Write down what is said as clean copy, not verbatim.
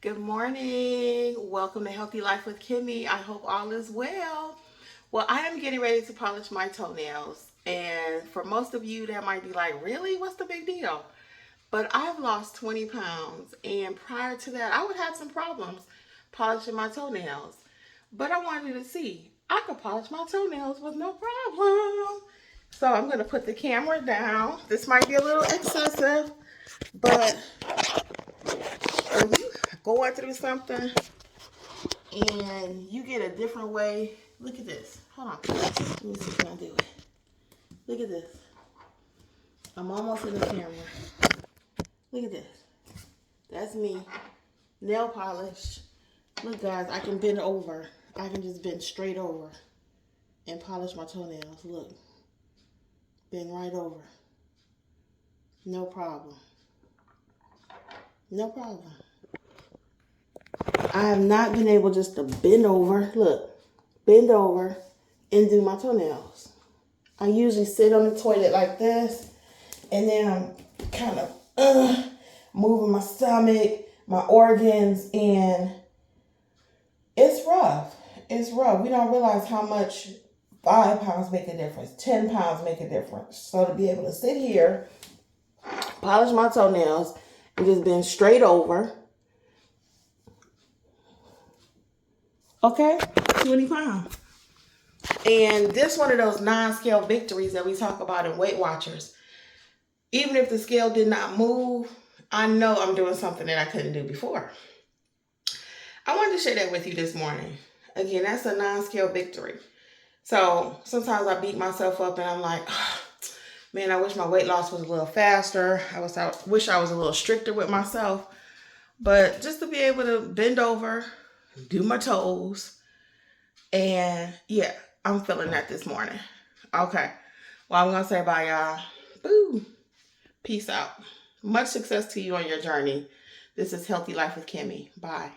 Good morning. Welcome to Healthy Life with Kimmi. I hope all is well. Well, I am getting ready to polish my toenails. And for most of you, that might be like, really? What's the big deal? But I've lost 20 pounds. And prior to that, I would have some problems polishing my toenails. But I wanted to see, I could polish my toenails with no problem. So I'm going to put the camera down. This might be a little excessive, but when you going through something and you get a different way, look at this. Hold on. Let me see if I can do it. Look at this. I'm almost in the camera. Look at this. That's me. Nail polish. Look, guys, I can bend over. I can just bend straight over and polish my toenails. Look. Bend right over. No problem. No problem. I have not been able just to bend over. Look. Bend over and do my toenails. I usually sit on the toilet like this, and then I'm kind of moving my stomach, my organs, and it's rough. It's rough. We don't realize how much 5 pounds make a difference, 10 pounds make a difference. So to be able to sit here, polish my toenails, and just bend straight over. Okay, 20 pounds. And this one of those non-scale victories that we talk about in Weight Watchers. Even if the scale did not move, I know I'm doing something that I couldn't do before. I wanted to share that with you this morning. Again, that's a non-scale victory. So sometimes I beat myself up and I'm like, oh, man, I wish my weight loss was a little faster. I wish I was a little stricter with myself. But just to be able to bend over, do my toes, and yeah, I'm feeling that this morning. Okay. Well, I'm going to say bye, y'all. Boo. Peace out. Much success to you on your journey. This is Healthy Life with Kimmi. Bye.